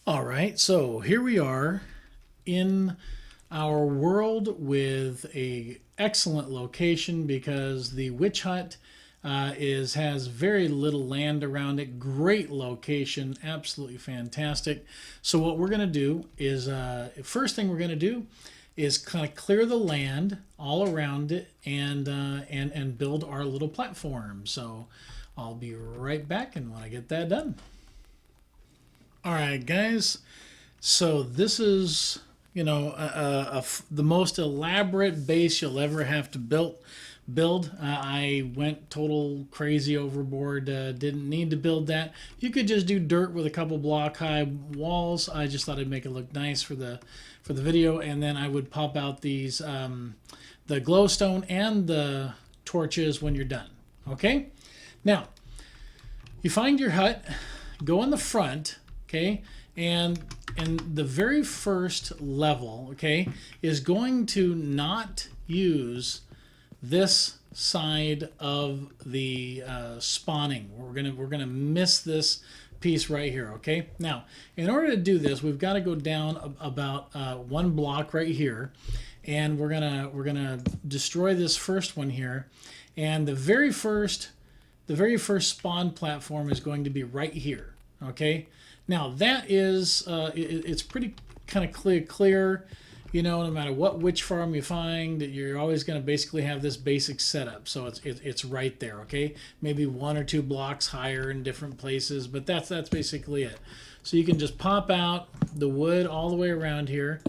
All right, so here we are in our world with a excellent location because the witch hut has very little land around it. Great location, absolutely fantastic. So what we're going to do is first thing we're going to do is kind of clear the land all around it and build our little platform. So I'll be right back, and when I get that done. All right, guys. So this is, the most elaborate base you'll ever have to build. I went total crazy overboard. Didn't need to build that. You could just do dirt with a couple block high walls. I just thought I'd make it look nice for the video, and then I would pop out these the glowstone and the torches when you're done. Okay. Now you find your hut. Go in the front. Okay, and the very first level, okay, is going to not use this side of the spawning. We're gonna miss this piece right here. Okay, now in order to do this, we've got to go down about one block right here, and we're gonna destroy this first one here, and the very first spawn platform is going to be right here. Okay. Now that is, it's pretty kind of clear, no matter what witch farm you find, you're always going to basically have this basic setup. So it's right there, okay? Maybe one or two blocks higher in different places, but that's basically it. So you can just pop out the wood all the way around here.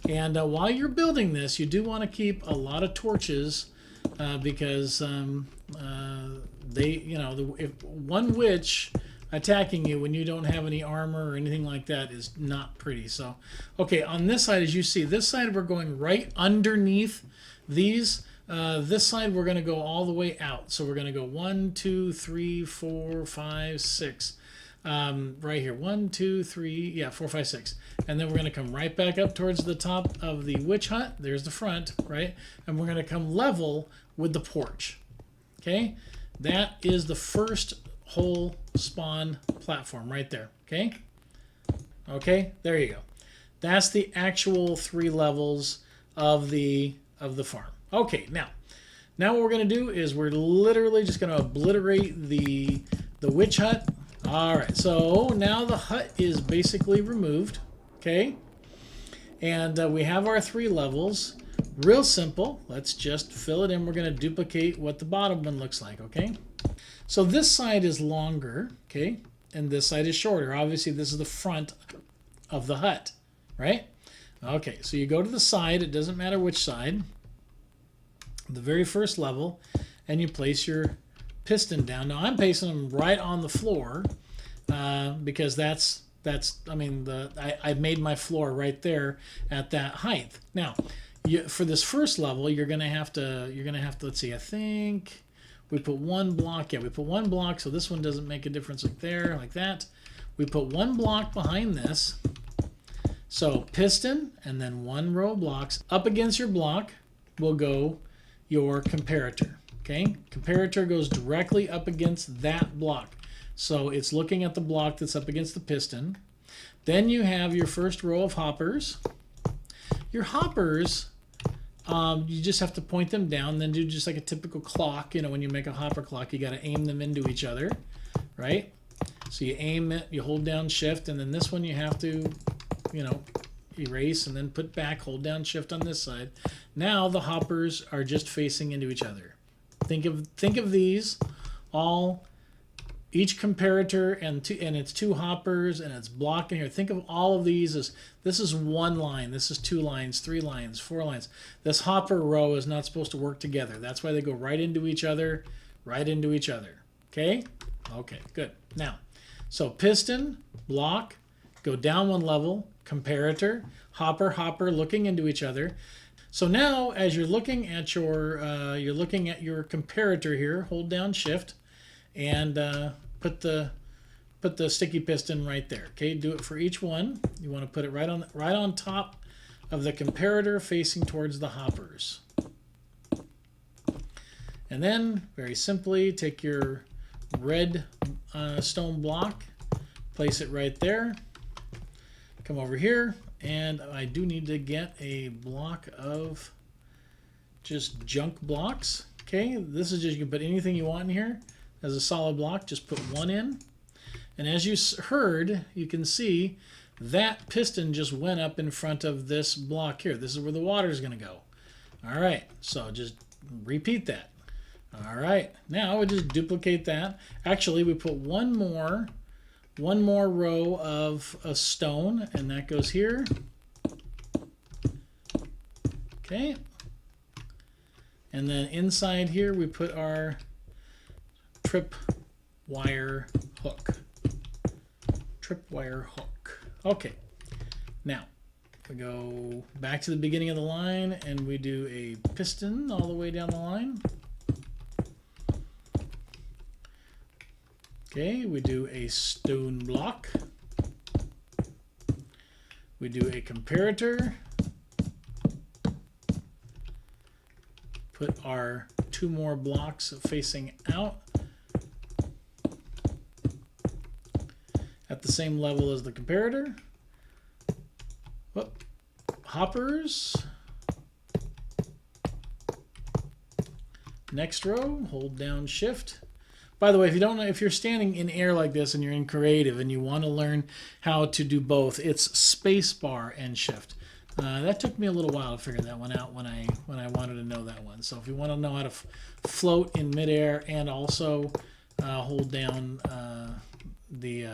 And while you're building this, you do want to keep a lot of torches because if one witch attacking you when you don't have any armor or anything like that is not pretty. So, okay, on this side, as you see, this side we're going right underneath these. This side we're going to go all the way out. So we're going to go 1, 2, 3, 4, 5, 6. Right here, 1, 2, 3, yeah, 4, 5, 6. And then we're going to come right back up towards the top of the witch hut. There's the front, right? And we're going to come level with the porch. Okay, that is the first whole spawn platform right there. Okay, there you go. That's the actual 3 levels of the farm. Okay, now what we're going to do is we're literally just going to obliterate the witch hut. All right, so now the hut is basically removed. Okay, and we have our 3 levels. Real simple. Let's just fill it in. We're going to duplicate what the bottom one looks like. Okay, so this side is longer, okay, and this side is shorter. Obviously, this is the front of the hut, right? Okay, so you go to the side. It doesn't matter which side. The very first level, and you place your piston down. Now, I'm placing them right on the floor because I made my floor right there at that height. Now, for this first level, you're gonna have to. Let's see. I think we put 1 block. Yeah, we put 1 block, so this one doesn't make a difference like there, like that. We put 1 block behind this. So piston, and then 1 row of blocks. Up against your block will go your comparator. Okay, comparator goes directly up against that block. So it's looking at the block that's up against the piston. Then you have your first row of hoppers. Your hoppers, you just have to point them down, then do just like a typical clock. When you make a hopper clock, you got to aim them into each other, right? So you aim it, you hold down shift, and then this one you have to, erase and then put back, hold down shift on this side. Now the hoppers are just facing into each other. Think of these all, each comparator and it's 2 hoppers and it's blocking here. Think of all of these as this is 1 line, this is 2 lines, 3 lines, 4 lines. This hopper row is not supposed to work together. That's why they go right into each other, right into each other. Okay? Okay, good. Now, so piston, block, go down 1 level, comparator, hopper, looking into each other. So now, as you're looking at your comparator here, hold down shift, and put the sticky piston right there. Okay, do it for each one. You want to put it right on top of the comparator, facing towards the hoppers. And then, very simply, take your red stone block, place it right there. come over here, and I do need to get a block of just junk blocks. Okay, this is just, you can put anything you want in here as a solid block. Just put one in. And as you heard, you can see that piston just went up in front of this block here. This is where the water is going to go. All right, so just repeat that. All right, now we just duplicate that. Actually, we put one more row of a stone, and that goes here. Okay. And then inside here, we put our tripwire hook. Tripwire hook. Okay. Now, we go back to the beginning of the line, and we do a piston all the way down the line. Okay, we do a stone block. We do a comparator. Put our two more blocks facing out at the same level as the comparator. Whoop. Hoppers. Next row, hold down shift. By the way, if you don't know, if you're standing in air like this and you're in creative and you want to learn how to do both, it's space bar and shift. That took me a little while to figure that one out when I wanted to know that one. So if you want to know how to float in midair and also hold down the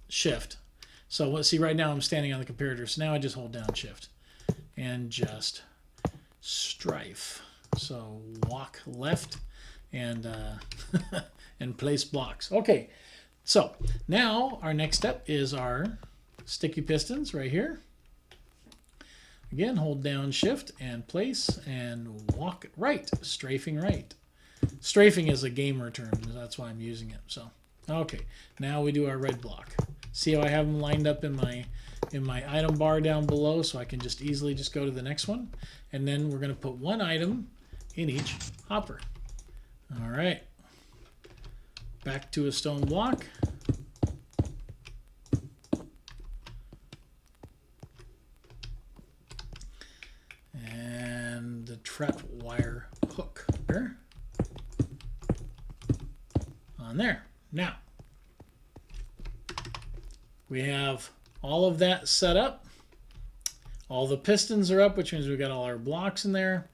shift. So let's see, right now I'm standing on the comparator, so now I just hold down shift and just strafe. So walk left and and place blocks. Okay, so now our next step is our sticky pistons right here. Again, hold down shift and place and walk right, strafing right. Strafing is a gamer term, that's why I'm using it. So, okay, now we do our red block. See how I have them lined up in my item bar down below, so I can just easily just go to the next one. And then we're going to put one item in each hopper. All right, back to a stone block. And the trap wire hook here on there. Now, we have all of that set up. All the pistons are up, which means we've got all our blocks in there.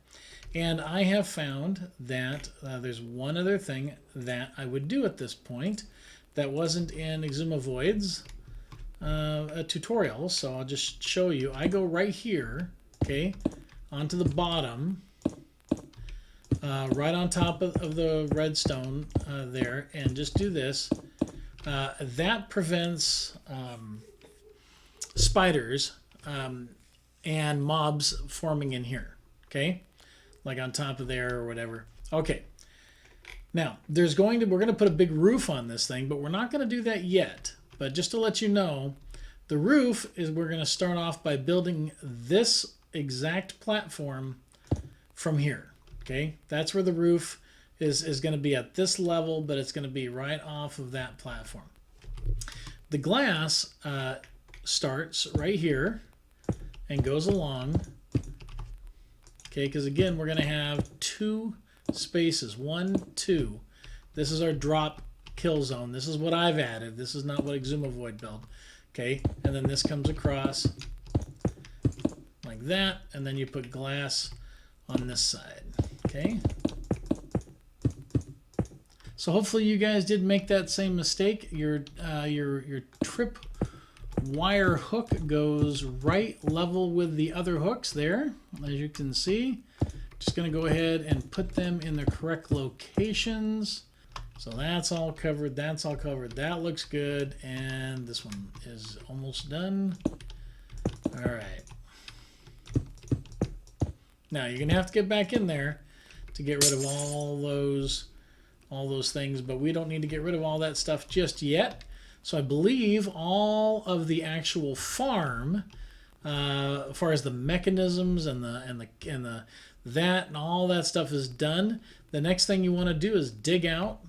And I have found that there's one other thing that I would do at this point that wasn't in Exumavoid's a tutorial. So I'll just show you. I go right here, okay, onto the bottom, right on top of the redstone there, and just do this. That prevents spiders and mobs forming in here, okay? Like on top of there or whatever. Okay. Now, we're going to put a big roof on this thing, but we're not going to do that yet. But just to let you know, the roof is, we're going to start off by building this exact platform from here. Okay? That's where the roof is going to be, at this level, but it's going to be right off of that platform. The glass starts right here and goes along. Okay, because again, we're going to have two spaces. 1, 2. This is our drop kill zone. This is what I've added. This is not what Exumavoid built. Okay, and then this comes across like that, and then you put glass on this side. Okay. So hopefully you guys did make that same mistake. Your trip wire hook goes right level with the other hooks there, as you can see. Just going to go ahead and put them in the correct locations. So that's all covered. That's all covered. That looks good. And this one is almost done. All right. Now you're going to have to get back in there to get rid of all those things, but we don't need to get rid of all that stuff just yet. So I believe all of the actual farm, as far as the mechanisms and that and all that stuff is done. The next thing you want to do is dig out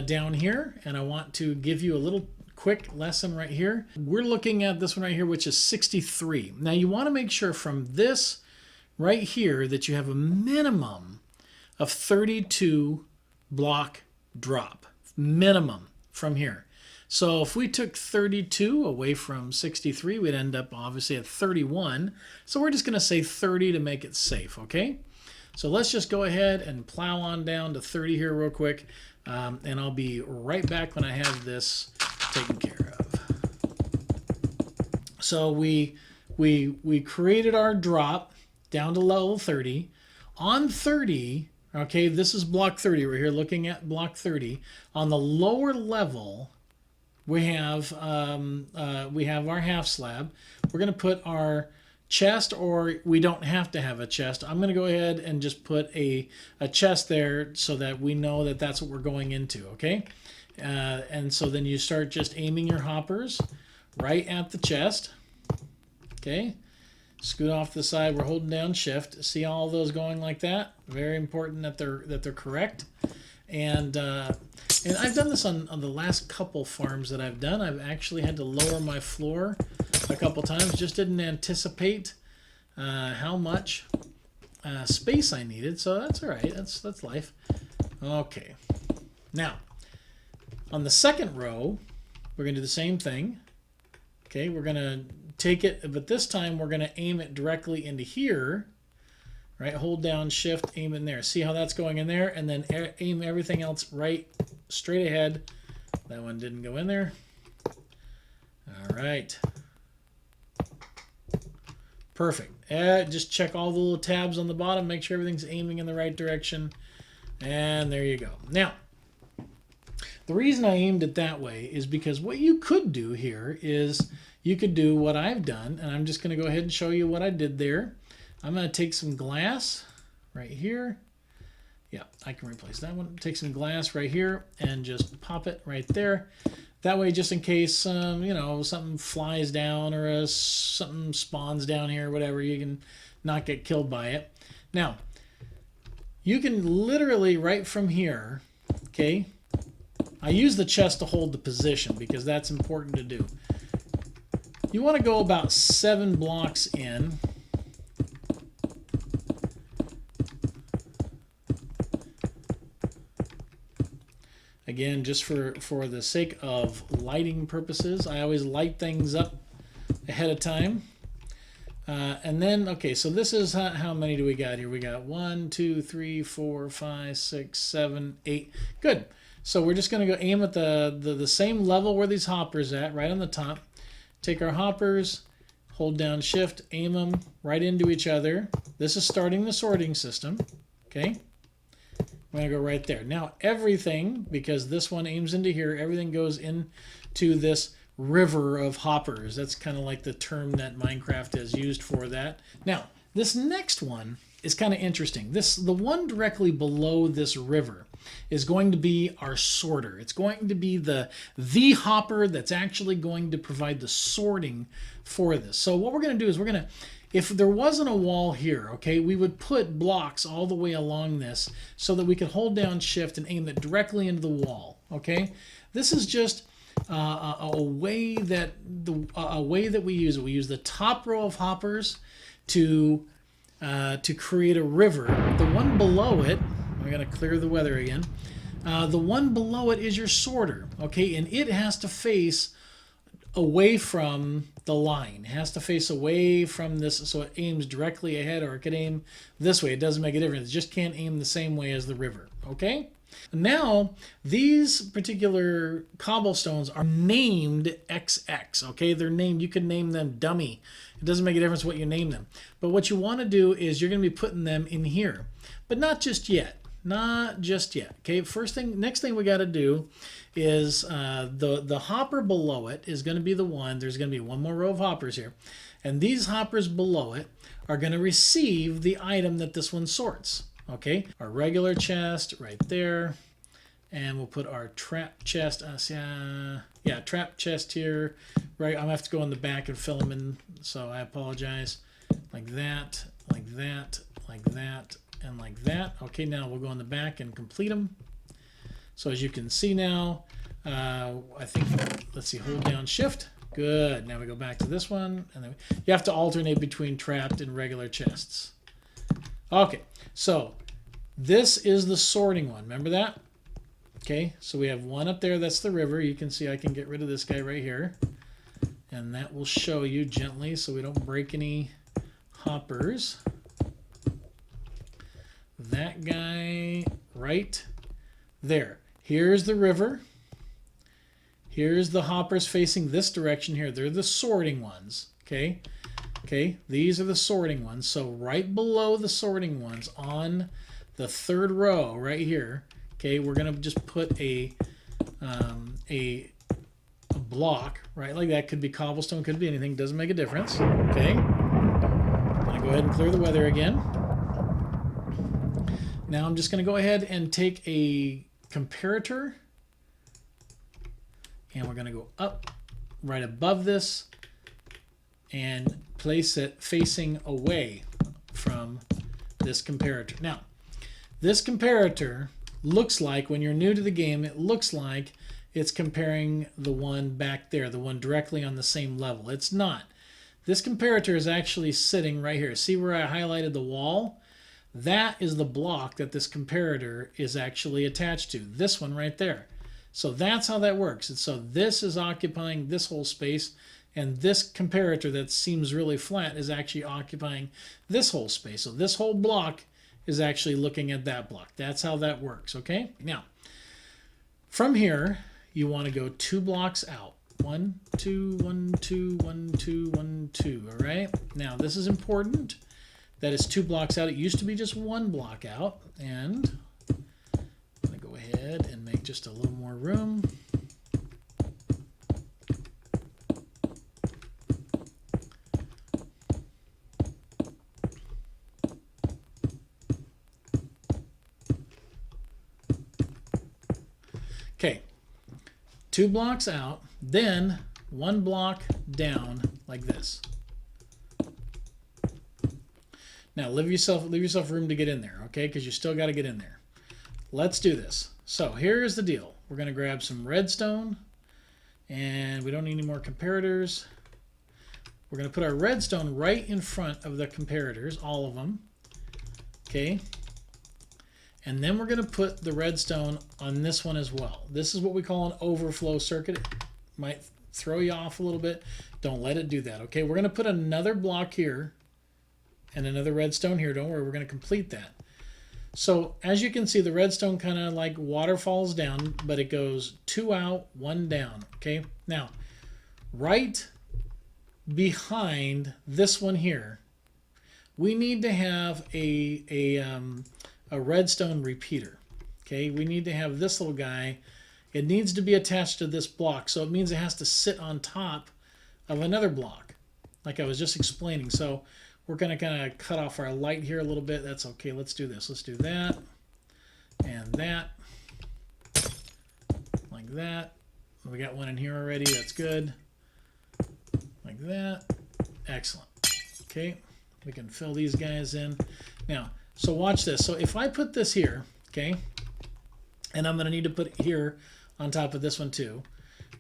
down here, and I want to give you a little quick lesson right here. We're looking at this one right here, which is 63. Now you want to make sure from this right here that you have a minimum of 32 block drop. Minimum from here. So if we took 32 away from 63, we'd end up obviously at 31. So we're just going to say 30 to make it safe, okay? So let's just go ahead and plow on down to 30 here real quick. And I'll be right back when I have this taken care of. So we created our drop down to level 30. On 30, okay, this is block 30. We're here looking at block 30. On the lower level, we have our half slab. We're going to put our chest, or we don't have to have a chest. I'm going to go ahead and just put a chest there so that we know that that's what we're going into, okay? And so then you start just aiming your hoppers right at the chest, okay? Scoot off to the side. We're holding down shift. See all those going like that? Very important that they're correct. And I've done this on the last couple farms that I've done. I've actually had to lower my floor a couple times. Just didn't anticipate how much space I needed. So that's all right. That's life. Okay. Now, on the second row, we're going to do the same thing. Okay, we're going to take it, but this time we're going to aim it directly into here. Right, hold down shift, aim in there. See how that's going in there, and then aim everything else right straight ahead. That one didn't go in there. All right. Perfect. Just check all the little tabs on the bottom, make sure everything's aiming in the right direction. And there you go. Now, the reason I aimed it that way is because what you could do here is you could do what I've done, and I'm just going to go ahead and show you what I did there. I'm going to take some glass right here. Yeah, I can replace that one. Take some glass right here and just pop it right there. That way, just in case, you know, something flies down or something spawns down here, whatever, you can not get killed by it. Now, you can literally right from here, okay, I use the chest to hold the position because that's important to do. You want to go about 7 blocks in. Again, just for the sake of lighting purposes, I always light things up ahead of time. And then, okay, so this is how many do we got here? We got 1, 2, 3, 4, 5, 6, 7, 8. Good. So we're just going to go aim at the same level where these hoppers at, right on the top. Take our hoppers, hold down shift, aim them right into each other. This is starting the sorting system, okay? I'm going to go right there. Now everything, because this one aims into here, everything goes into this river of hoppers. That's kind of like the term that Minecraft has used for that. Now, this next one is kind of interesting. The one directly below this river is going to be our sorter. It's going to be the hopper that's actually going to provide the sorting for this. So what we're going to do is we're going to, if there wasn't a wall here, okay, we would put blocks all the way along this so that we could hold down shift and aim it directly into the wall, okay? This is just a way that we use it. We use the top row of hoppers to create a river. The one below it, we're going to clear the weather again. The one below it is your sorter, okay, and it has to face away from the line. It has to face away from this, so it aims directly ahead, or it could aim this way. It doesn't make a difference. It just can't aim the same way as the river, okay? Now, these particular cobblestones are named XX, okay? They're named, you can name them dummy. It doesn't make a difference what you name them. But what you want to do is you're going to be putting them in here. But not just yet. Not just yet, okay? Next thing we got to do is the hopper below it is going to be the one, there's going to be one more row of hoppers here, and these hoppers below it are going to receive the item that this one sorts, okay? Our regular chest right there, and we'll put our trap chest, trap chest here, right? I'm going to have to go in the back and fill them in, so I apologize. Like that, like that, like that, and like that. Okay, now we'll go in the back and complete them. So as you can see now, I think, let's see, hold down shift. Good. Now we go back to this one, and then you have to alternate between trapped and regular chests. Okay, so this is the sorting one. Remember that? Okay, so we have one up there. That's the river. You can see I can get rid of this guy right here, and that will show you gently so we don't break any hoppers. That guy right there. Here's the river. Here's the hoppers facing this direction here. They're the sorting ones. Okay. Okay. These are the sorting ones. So right below the sorting ones on the third row right here. Okay. We're going to just put a block right like that. Could be cobblestone. Could be anything. Doesn't make a difference. Okay. I'm going to go ahead and clear the weather again. Now I'm just going to go ahead and take a comparator. And we're going to go up right above this and place it facing away from this comparator. Now, this comparator looks like, when you're new to the game, it looks like it's comparing the one back there, the one directly on the same level. It's not. This comparator is actually sitting right here. See where I highlighted the wall? That is the block that this comparator is actually attached to. This one right there. So that's how that works. And so this is occupying this whole space, and this comparator that seems really flat is actually occupying this whole space. So this whole block is actually looking at that block. That's how that works, okay? Now, from here, you want to go 2 blocks out. 1, 2, 1, 2, 1, 2, 1, 2, all right? Now, this is important. That is 2 blocks out. It used to be just 1 block out, and I'm going to go ahead and make just a little more room. Okay, 2 blocks out, then 1 block down like this. Now leave yourself room to get in there, okay? Because you still got to get in there. Let's do this. So here's the deal. We're going to grab some redstone, and we don't need any more comparators. We're going to put our redstone right in front of the comparators, all of them, okay? And then we're going to put the redstone on this one as well. This is what we call an overflow circuit. It might throw you off a little bit. Don't let it do that, okay? We're going to put another block here and another redstone here. Don't worry, we're going to complete that. So as you can see, the redstone kind of like waterfalls down, but it goes 2 out, 1 down, okay? Now, right behind this one here, we need to have a redstone repeater, okay? We need to have this little guy. It needs to be attached to this block, so it means it has to sit on top of another block, like I was just explaining. So we're going to kind of cut off our light here a little bit. That's okay. Let's do this. Let's do that and that, like that. We got one in here already. That's good. Like that. Excellent. Okay. We can fill these guys in. Now, so watch this. So if I put this here, okay, and I'm going to need to put it here on top of this one too.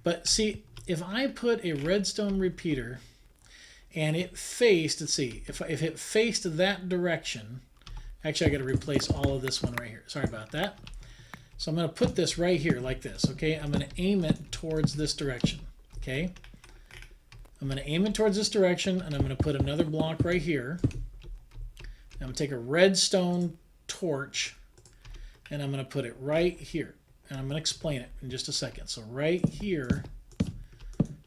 But see, if I put a redstone repeater and it faced, let's see, if it faced that direction, actually I got to replace all of this one right here. Sorry about that. So I'm going to put this right here like this, okay? I'm going to aim it towards this direction, okay? I'm going to aim it towards this direction, and I'm going to put another block right here. I'm going to take a redstone torch, and I'm going to put it right here. And I'm going to explain it in just a second. So right here,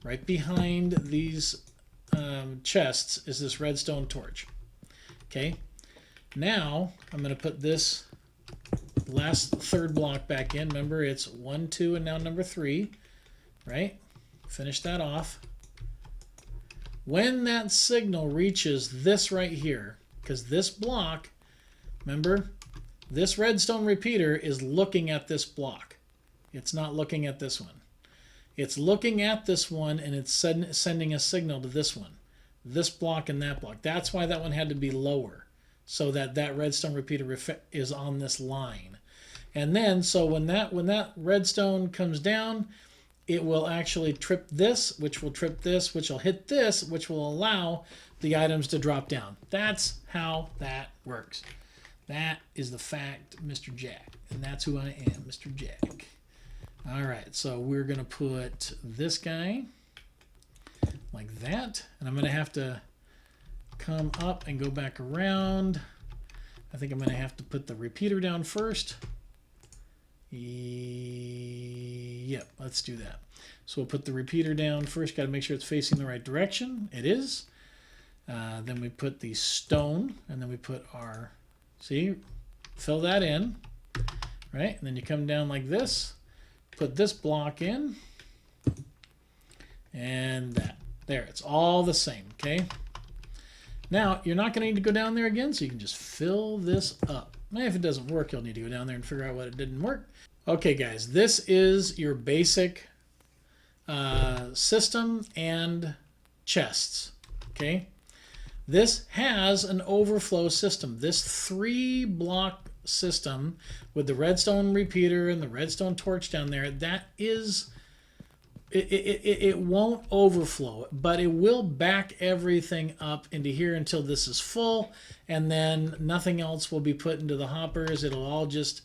right behind these chests is this redstone torch. Okay, now I'm going to put this last third block back in. Remember, it's 1, 2, and now number 3, right? Finish that off. When that signal reaches this right here, because this block, remember, this redstone repeater is looking at this block. It's not looking at this one. It's looking at this one, and it's sending a signal to this one, this block and that block. That's why that one had to be lower, so that that redstone repeater is on this line. And then, so when that redstone comes down, it will actually trip this, which will trip this, which will hit this, which will allow the items to drop down. That's how that works. That is the fact, Mr. Jack. And that's who I am, Mr. Jack. All right, so we're going to put this guy like that. And I'm going to have to come up and go back around. I think I'm going to have to put the repeater down first. Yep, let's do that. So we'll put the repeater down first. Got to make sure it's facing the right direction. It is. Then we put the stone, and then we put our, see, fill that in, right? And then you come down like this, put this block in, and that. There, it's all the same, okay? Now, you're not going to need to go down there again, so you can just fill this up. Now, if it doesn't work, you'll need to go down there and figure out what it didn't work. Okay, guys, this is your basic system and chests, okay? This has an overflow system. This 3-block system with the redstone repeater and the redstone torch down there, that is, it won't overflow, but it will back everything up into here until this is full, and then nothing else will be put into the hoppers. It'll all just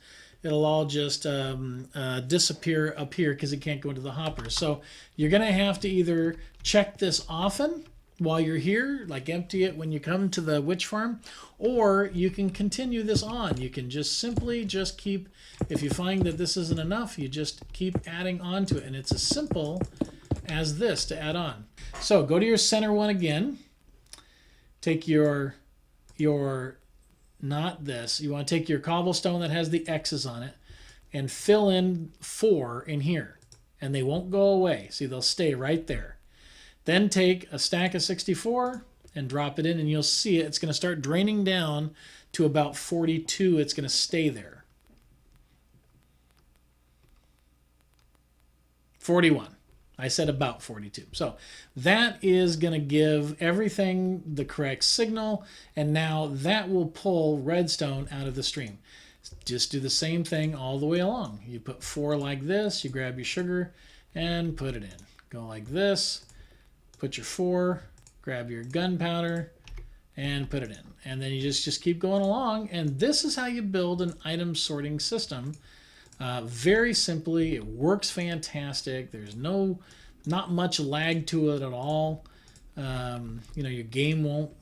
disappear up here because it can't go into the hoppers. So you're going to have to either check this often while you're here, like empty it when you come to the witch farm, or you can continue this on. You can just simply just keep, if you find that this isn't enough, you just keep adding on to it. And it's as simple as this to add on. So go to your center one again. Take your not this, you want to take your cobblestone that has the X's on it and fill in 4 in here. And they won't go away. See, they'll stay right there. Then take a stack of 64 and drop it in, and you'll see it. It's going to start draining down to about 42. It's going to stay there. 41. I said about 42. So that is going to give everything the correct signal, and now that will pull redstone out of the stream. Just do the same thing all the way along. You put 4 like this, you grab your sugar and put it in. Go like this. Put your 4, grab your gunpowder, and put it in. And then you just keep going along. And this is how you build an item sorting system. Very simply, it works fantastic. There's not much lag to it at all. You know, your game won't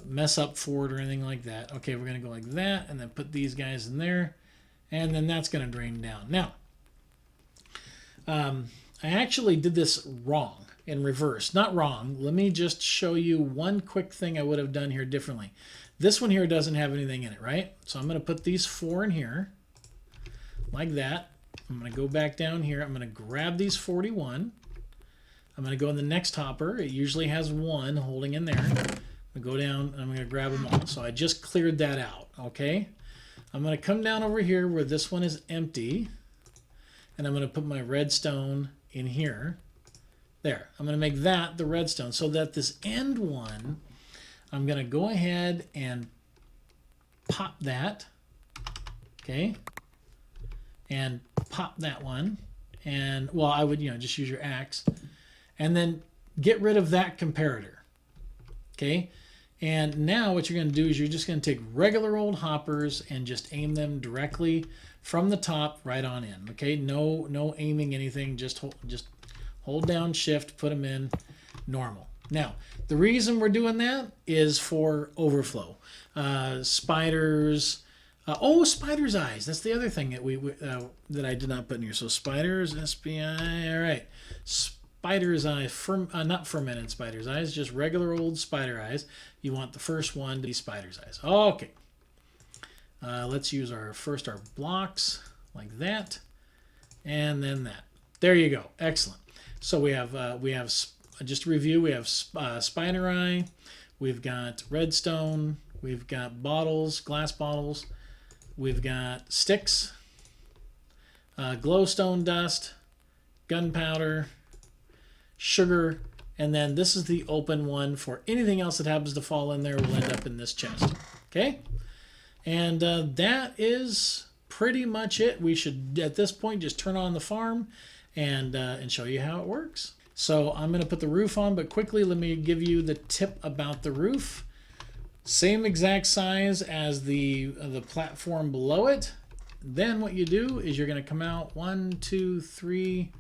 mess up for it or anything like that. Okay, we're going to go like that, and then put these guys in there, and then that's going to drain down. Now, I actually did this wrong, in reverse. Not wrong. Let me just show you one quick thing I would have done here differently. This one here doesn't have anything in it, right? So I'm going to put these 4 in here, like that. I'm going to go back down here. I'm going to grab these 41. I'm going to go in the next hopper. It usually has 1 holding in there. I'm going to go down, and I'm going to grab them all. So I just cleared that out, okay? I'm going to come down over here where this one is empty, and I'm going to put my redstone in here. There. I'm going to make that the redstone so that this end one, I'm going to go ahead and pop that. Okay. And pop that one. And, well, I would, just use your axe. And then get rid of that comparator. Okay. And now what you're going to do is you're just going to take regular old hoppers and just aim them directly from the top right on in. Okay, no aiming anything. Just hold down Shift, put them in normal. Now, the reason we're doing that is for overflow. Spiders. Spider's eyes. That's the other thing that that I did not put in here. So spiders, SPI. All right. Spider's eye, not fermented spider's eyes, just regular old spider eyes. You want the first one to be spider's eyes. Okay. Let's use our blocks like that, and then that. There you go. Excellent. So we have just to review. We have spider eye. We've got redstone. We've got bottles, glass bottles. We've got sticks, glowstone dust, gunpowder, sugar, and then this is the open one for anything else that happens to fall in there will end up in this chest. Okay? And that is pretty much it. We should, at this point, just turn on the farm and show you how it works. So I'm going to put the roof on, but quickly let me give you the tip about the roof. Same exact size as the platform below it. Then what you do is you're going to come out 1, 2, 3,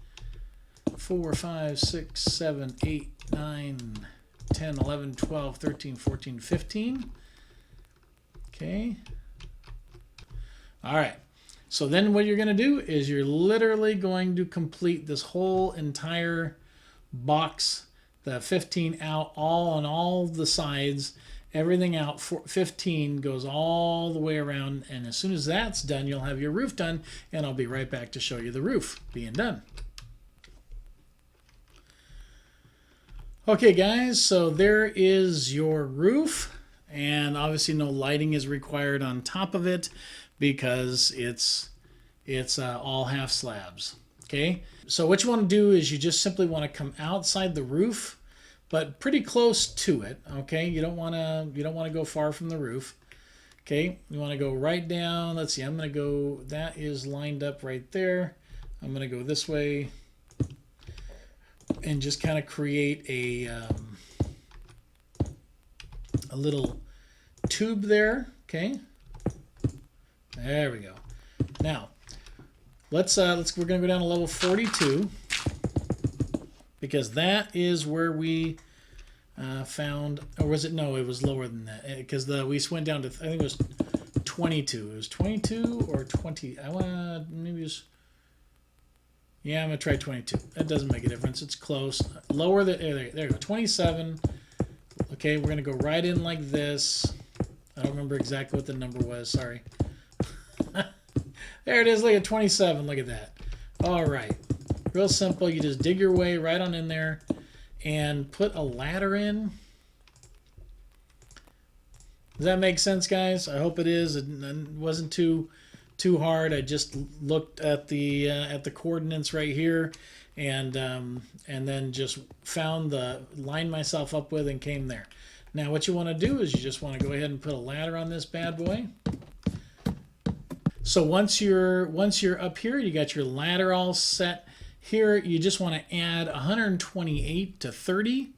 4, 5, 6, 7, 8, 9, 10, 11, 12, 13, 14, 15. Okay. All right. So then what you're going to do is you're literally going to complete this whole entire box, the 15 out, all on all the sides, everything out. 15 goes all the way around, and as soon as that's done, you'll have your roof done, and I'll be right back to show you the roof being done. Okay guys, so there is your roof, and obviously no lighting is required on top of it because it's all half slabs. Okay, so what you want to do is you just simply want to come outside the roof, but pretty close to it. Okay, you don't want to go far from the roof. Okay, you want to go right down. Let's see, I'm going to go, that is lined up right there. I'm going to go this way and just kind of create a little tube there. Okay, there we go. Now we're going to go down to level 42 because that is where we found, or was it, no, it was lower than that because we went down to, I think it was 22. It was 22 or 20. I want to, maybe it was, yeah, I'm going to try 22. That doesn't make a difference. It's close. Lower the, there you go, 27. Okay, we're going to go right in like this. I don't remember exactly what the number was. Sorry. There it is. Look at 27. Look at that. All right. Real simple. You just dig your way right on in there and put a ladder in. Does that make sense, guys? I hope it is. It wasn't too hard. I just looked at the coordinates right here and then just found the line myself up with and came there. Now what you want to do is you just want to go ahead and put a ladder on this bad boy. So once you're up here, you got your ladder all set. Here you just want to add 128 to 30.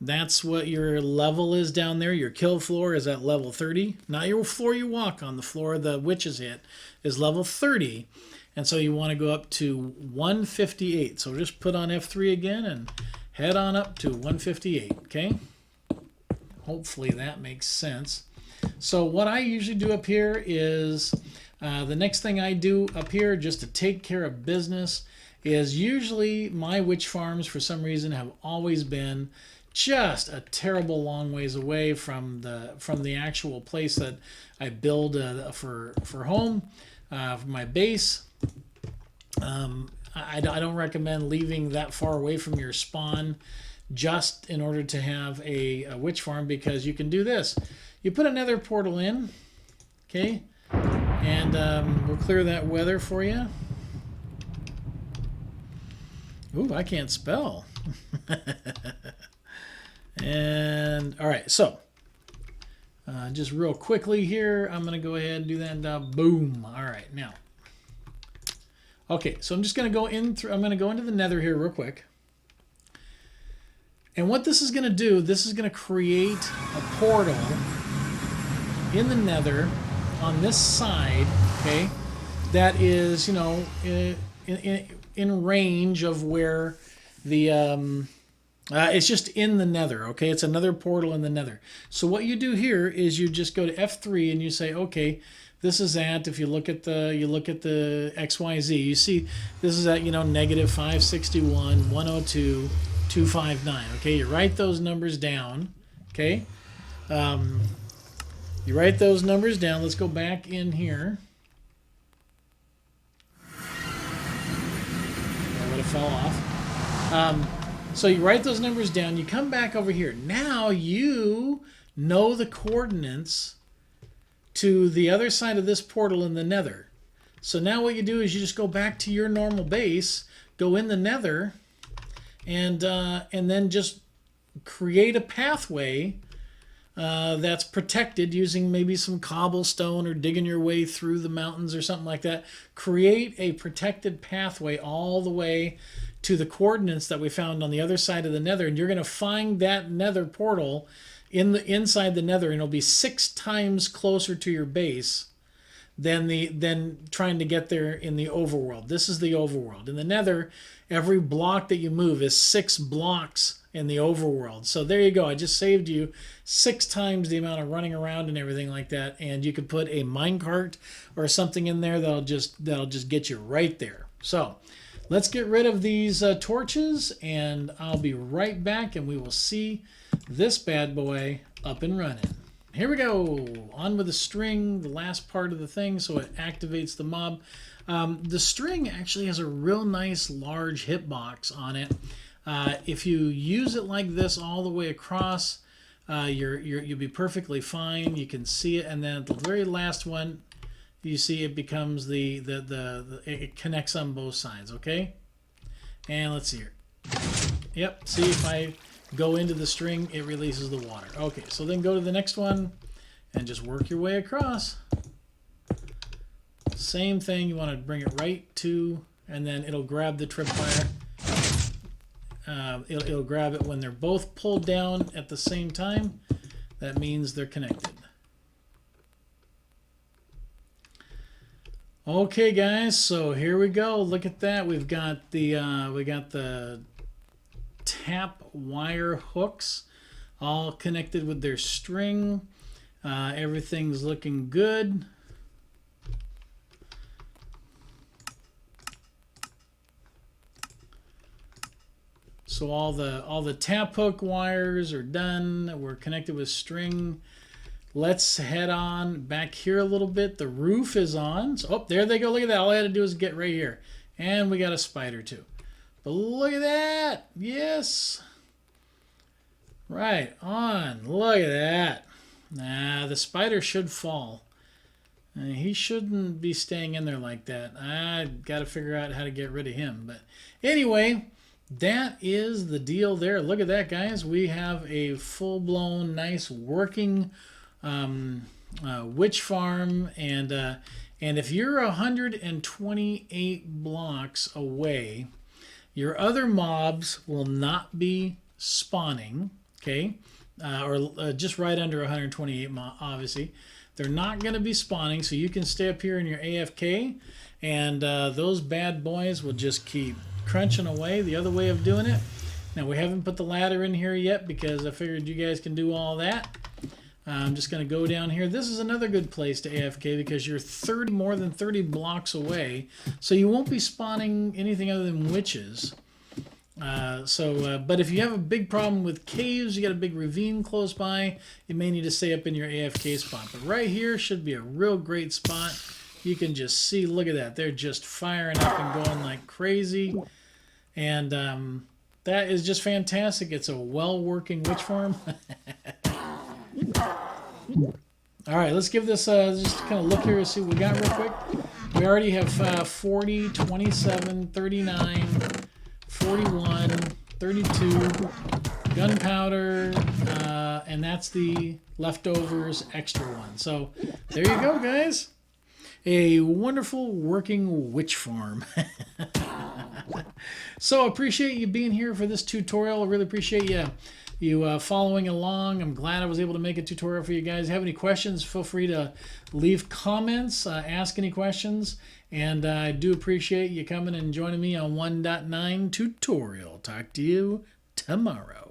That's what your level is down there. Your kill floor is at level 30. Not your floor you walk on. The floor the witches hit is level 30. And so you want to go up to 158. So just put on F3 again and head on up to 158. Okay? Hopefully that makes sense. So what I usually do up here is the next thing I do up here just to take care of business is usually my witch farms for some reason have always been just a terrible long ways away from the actual place that I build for home, for my base. I don't recommend leaving that far away from your spawn just in order to have a witch farm, because you can do this. You put a nether portal in, okay, and we'll clear that weather for you. Ooh, I can't spell. And all right, so just real quickly here, I'm going to go ahead and do that. And, boom. All right, now. Okay, so I'm just going to go in through. I'm going to go into the nether here real quick. And what this is going to do, this is going to create a portal in the nether on this side, okay, that is, you know, in range of where the it's just in the nether, okay? It's another portal in the nether. So what you do here is you just go to F3 and you say, okay, this is at, if you look at the XYZ, you see this is at, you know, negative 561, 102, 259, okay? You write those numbers down, okay? You write those numbers down. Let's go back in here. That would have fell off. So you write those numbers down. You come back over here. Now you know the coordinates to the other side of this portal in the nether. So now what you do is you just go back to your normal base, go in the nether, and then just create a pathway that's protected using maybe some cobblestone or digging your way through the mountains or something like that. Create a protected pathway all the way to the coordinates that we found on the other side of the nether, and you're going to find that nether portal inside the nether, and it'll be 6 times closer to your base than trying to get there in the overworld. This is the overworld. In the nether, every block that you move is 6 blocks in the overworld. So there you go. I just saved you 6 times the amount of running around and everything like that. And you could put a minecart or something in there that'll just get you right there. So let's get rid of these torches, and I'll be right back, and we will see this bad boy up and running. Here we go. On with the string, the last part of the thing, so it activates the mob. The string actually has a real nice large hitbox on it. If you use it like this all the way across, you'll be perfectly fine. You can see it, and then at the very last one, you see it becomes it connects on both sides. Okay, and let's see here. Yep. See, if I go into the string, it releases the water. Okay, so then go to the next one and just work your way across. Same thing. You want to bring it right to, and then it'll grab the tripwire. It'll grab it when they're both pulled down at the same time. That means they're connected. Okay, guys, so here we go. Look at that. We've got the tap wire hooks all connected with their string. Everything's looking good. So all the tap hook wires are done. We're connected with string. Let's head on back here a little bit. The roof is on. So, oh, there they go. Look at that. All I had to do is get right here. And we got a spider too. But look at that. Yes. Right on. Look at that. Nah, the spider should fall. He shouldn't be staying in there like that. I got to figure out how to get rid of him. But anyway, that is the deal there. Look at that, guys. We have a full-blown, nice working witch farm, and if you're 128 blocks away, your other mobs will not be spawning. Okay, or just right under 128, obviously. They're not going to be spawning, so you can stay up here in your AFK, and those bad boys will just keep crunching away. The other way of doing it, now we haven't put the ladder in here yet because I figured you guys can do all that. I'm just going to go down here. This is another good place to AFK because you're more than 30 blocks away, so you won't be spawning anything other than witches. But if you have a big problem with caves, you got a big ravine close by, you may need to stay up in your AFK spot. But right here should be a real great spot. You can just see, look at that. They're just firing up and going like crazy. And that is just fantastic. It's a well-working witch farm. All right, let's give this just kind of look here and see what we got real quick. We already have 40, 27, 39, 41, 32, gunpowder, and that's the leftovers extra one. So there you go, guys. A wonderful working witch farm. So appreciate you being here for this tutorial. I really appreciate you following along. I'm glad I was able to make a tutorial for you guys. If you have any questions, feel free to leave comments, ask any questions, and I do appreciate you coming and joining me on 1.9 tutorial. Talk to you tomorrow.